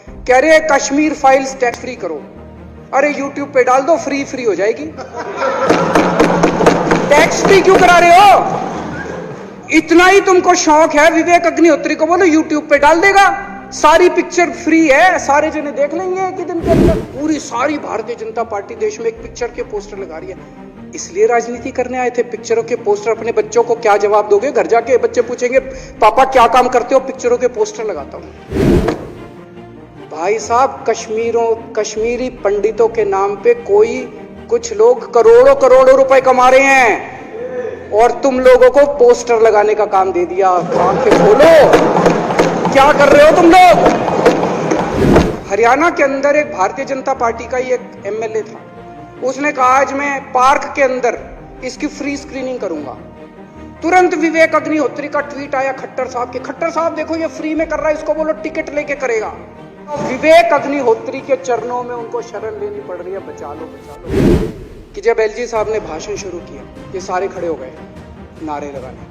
कह रहे Kashmir files tax free करो। अरे यूट्यूब पे डाल दो, फ्री फ्री हो जाएगी। टैक्स फ्री क्यों करा रहे हो? इतना ही तुमको शौक है, विवेक अग्निहोत्री को बोलो यूट्यूब पे डाल देगा, सारी पिक्चर फ्री है, सारे जने देख लेंगे एक ही दिन के अंदर। पूरी सारी भारतीय जनता पार्टी देश में एक पिक्चर के पोस्टर लगा रही है। इसलिए राजनीति करने आए थे? पिक्चरों के पोस्टर। अपने बच्चों को क्या जवाब दोगे? घर जाके बच्चे पूछेंगे पापा क्या काम करते हो? पिक्चरों के पोस्टर लगाता हूं। भाई साहब, कश्मीरी पंडितों के नाम पे कुछ लोग करोड़ों करोड़ों रुपए कमा रहे हैं और तुम लोगों को पोस्टर लगाने का काम दे दिया। आंखें खोलो, क्या कर रहे हो तुम लोग? हरियाणा के अंदर एक भारतीय जनता पार्टी का ही एक एमएलए था, उसने कहा आज मैं पार्क के अंदर इसकी फ्री स्क्रीनिंग करूंगा। तुरंत विवेक अग्निहोत्री का ट्वीट आया खट्टर साहब के, खट्टर साहब देखो ये फ्री में कर रहा है, इसको बोलो टिकट लेके करेगा। विवेक अग्निहोत्री के चरणों में उनको शरण लेनी पड़ रही है, बचा लो बचा लो। कि जब एलजी साहब ने भाषण शुरू किया, ये सारे खड़े हो गए नारे लगाने,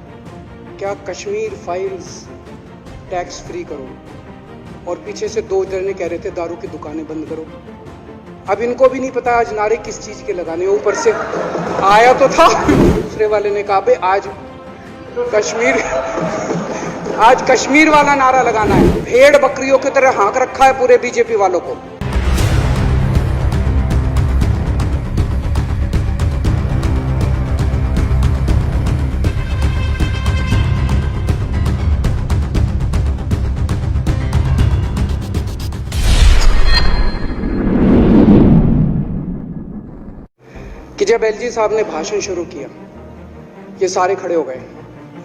क्या कश्मीर फाइल्स टैक्स फ्री करो, और पीछे से दो जने कह रहे थे दारू की दुकानें बंद करो। अब इनको भी नहीं पता आज नारे किस चीज के लगाने। ऊपर से आया तो था, दूसरे वाले ने कहा आज कश्मीर वाला नारा लगाना है। भेड़ बकरियों की तरह हाँक रखा है पूरे बीजेपी वालों को। कि जब एलजी साहब ने भाषण शुरू किया, ये सारे खड़े हो गए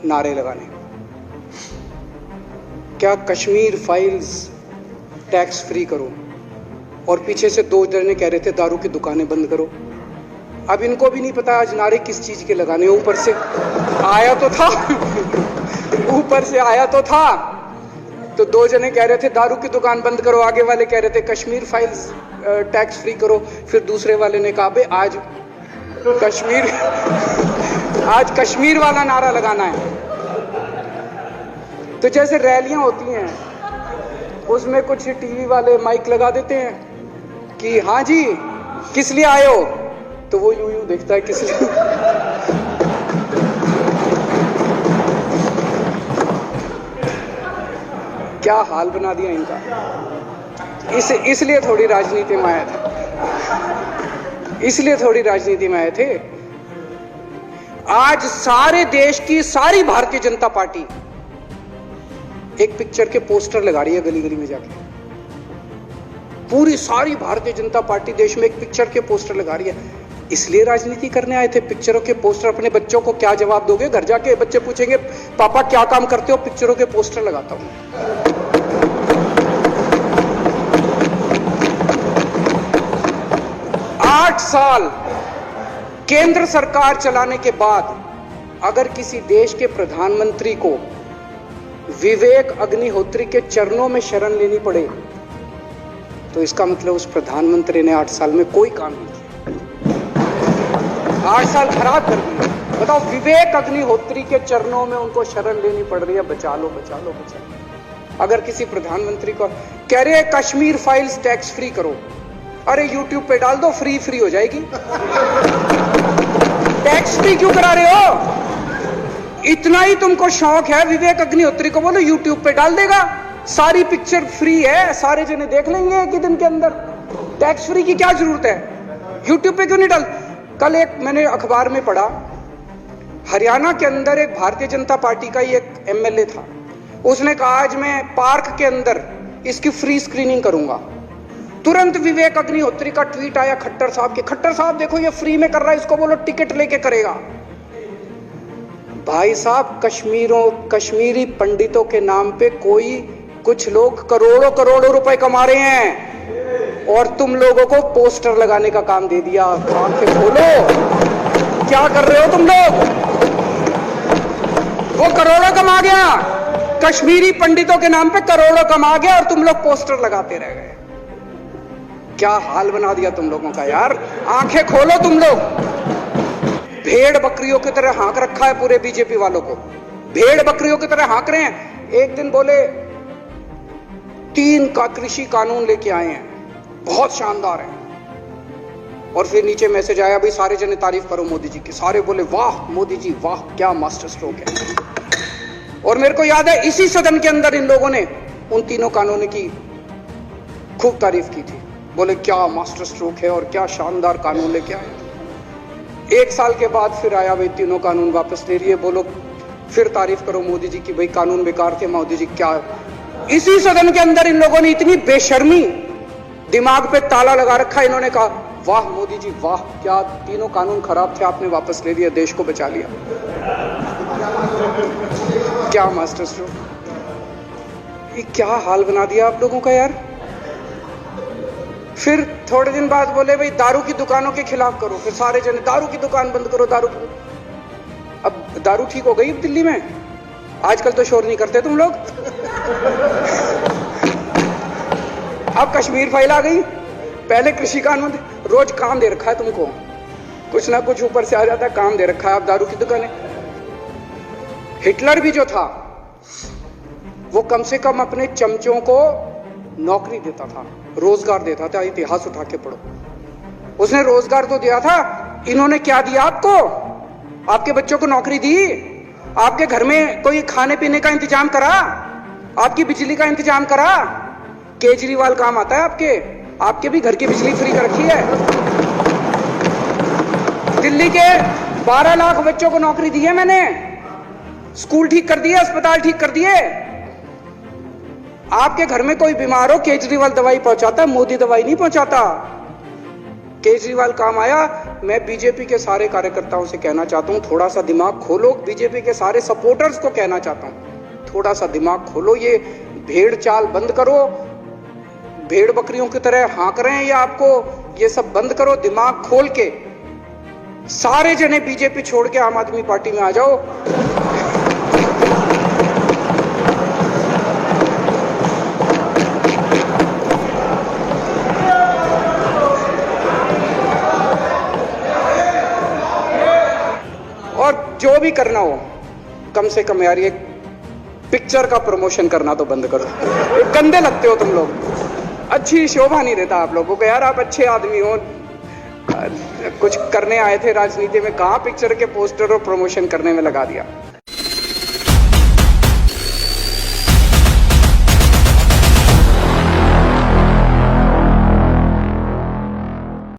नारे लगाने, क्या कश्मीर फाइल्स टैक्स फ्री करो, और पीछे से दो जने कह रहे थे दारू की दुकानें बंद करो। अब इनको भी नहीं पता आज नारे किस चीज के लगाने। ऊपर से आया तो था तो दो जने कह रहे थे दारू की दुकान बंद करो, आगे वाले कह रहे थे कश्मीर फाइल्स टैक्स फ्री करो, फिर दूसरे वाले ने कहा आज कश्मीर वाला नारा लगाना है। तो जैसे रैलियां होती हैं, उसमें कुछ टीवी वाले माइक लगा देते हैं कि हाँ जी किस लिए आए हो, तो वो यूं यूं देखता है किस लिए। क्या हाल बना दिया इनका। इसलिए थोड़ी राजनीति में आया था, इसलिए थोड़ी राजनीति में आए थे। आज सारे देश की सारी भारतीय जनता पार्टी एक पिक्चर के पोस्टर लगा रही है गली गली में जाके। पूरी सारी भारतीय जनता पार्टी देश में एक पिक्चर के पोस्टर लगा रही है। इसलिए राजनीति करने आए थे? पिक्चरों के पोस्टर। अपने बच्चों को क्या जवाब दोगे? घर जाके बच्चे पूछेंगे पापा क्या काम करते हो? पिक्चरों के पोस्टर लगाता हूं। 8 साल केंद्र सरकार चलाने के बाद अगर किसी देश के प्रधानमंत्री को विवेक अग्निहोत्री के चरणों में शरण लेनी पड़े, तो इसका मतलब उस प्रधानमंत्री ने 8 साल में कोई काम नहीं किया। 8 साल खराब कर दिए। बताओ, विवेक अग्निहोत्री के चरणों में उनको शरण लेनी पड़ रही है, बचा लो बचा लो बचा लो। अगर किसी प्रधानमंत्री को कह रहे कश्मीर फाइल्स टैक्स फ्री करो, अरे यूट्यूब पे डाल दो, फ्री फ्री हो जाएगी। टैक्स फ्री क्यों करा रहे हो? इतना ही तुमको शौक है, विवेक अग्निहोत्री को बोलो यूट्यूब पे डाल देगा, सारी पिक्चर फ्री है, सारे जने देख लेंगे एक ही दिन के अंदर। टैक्स फ्री की क्या जरूरत है? यूट्यूब पे क्यों नहीं डाल? कल एक मैंने अखबार में पढ़ा, हरियाणा के अंदर एक भारतीय जनता पार्टी का ही एक एमएलए था, उसने कहा आज मैं पार्क के अंदर इसकी फ्री स्क्रीनिंग करूंगा। तुरंत विवेक अग्निहोत्री का ट्वीट आया खट्टर साहब के, खट्टर साहब देखो ये फ्री में कर रहा है, इसको बोलो टिकट लेके करेगा। भाई साहब, कश्मीरी पंडितों के नाम पे कुछ लोग करोड़ों करोड़ों रुपए कमा रहे हैं और तुम लोगों को पोस्टर लगाने का काम दे दिया। आंखें खोलो, क्या कर रहे हो तुम लोग? वो करोड़ों कमा गया, कश्मीरी पंडितों के नाम पे करोड़ों कमा गया और तुम लोग पोस्टर लगाते रह गए। क्या हाल बना दिया तुम लोगों का यार। आंखें खोलो तुम लोग। भेड़ बकरियों की तरह हाँक रखा है पूरे बीजेपी वालों को। भेड़ बकरियों की तरह हाँक रहे हैं। एक दिन बोले 3 का कृषि कानून लेके आए हैं, बहुत शानदार है। और फिर नीचे मैसेज आया, भाई सारे जने तारीफ करो मोदी जी की। सारे बोले वाह मोदी जी वाह, क्या मास्टर स्ट्रोक है। और मेरे को याद है इसी सदन के अंदर इन लोगों ने उन 3 कानूनों की खूब तारीफ की थी, बोले क्या मास्टर स्ट्रोक है और क्या शानदार कानून लेके आए। 1 साल के बाद फिर आया, भाई 3 कानून वापस ले लिए, बोलो फिर तारीफ करो मोदी जी की, भाई कानून बेकार थे मोदी जी। क्या इसी सदन के अंदर इन लोगों ने इतनी बेशर्मी, दिमाग पे ताला लगा रखा, इन्होंने कहा वाह मोदी जी वाह, क्या 3 कानून खराब थे आपने वापस ले लिया, देश को बचा लिया। क्या मास्टर स्ट्रोक, ये क्या हाल बना दिया आप लोगों का यार। फिर थोड़े दिन बाद बोले भाई दारू की दुकानों के खिलाफ करो, फिर सारे जने दारू की दुकान बंद करो, दारू। अब दारू ठीक हो गई दिल्ली में, आजकल तो शोर नहीं करते तुम लोग। अब कश्मीर फाइल आ गई, पहले कृषि कानून, रोज काम दे रखा है तुमको, कुछ ना कुछ ऊपर से आ जाता है, काम दे रखा है। अब दारू की दुकानें। हिटलर भी जो था वो कम से कम अपने चमचों को नौकरी देता था, रोजगार देता था। इतिहास उठा के पढ़ो, उसने रोजगार तो दिया था। इन्होंने क्या दिया आपको? आपके बच्चों को नौकरी दी, आपके घर में कोई खाने पीने का इंतजाम करा, आपकी बिजली का इंतजाम करा। केजरीवाल काम आता है आपके भी घर की बिजली फ्री कर रखी है। दिल्ली के 12 लाख बच्चों को नौकरी दी है मैंने, स्कूल ठीक कर दिए, अस्पताल ठीक कर दिए। आपके घर में कोई बीमार हो, केजरीवाल दवाई पहुंचाता, मोदी दवाई नहीं पहुंचाता। केजरीवाल काम आया। मैं बीजेपी के सारे कार्यकर्ताओं से कहना चाहता हूं, थोड़ा सा दिमाग खोलो। बीजेपी के सारे सपोर्टर्स को कहना चाहता हूं, थोड़ा सा दिमाग खोलो। ये भेड़ चाल बंद करो, भेड़ बकरियों की तरह हाँक रहे हैं ये आपको, ये सब बंद करो। दिमाग खोल के सारे जने बीजेपी छोड़ के आम आदमी पार्टी में आ जाओ। और जो भी करना हो, कम से कम यार ये पिक्चर का प्रमोशन करना तो बंद करो। गंदे लगते हो तुम लोग, अच्छी शोभा नहीं देता आप लोगों को यार। आप अच्छे आदमी हो, कुछ करने आए थे राजनीति में, कहाँ पिक्चर के पोस्टर और प्रमोशन करने में लगा दिया।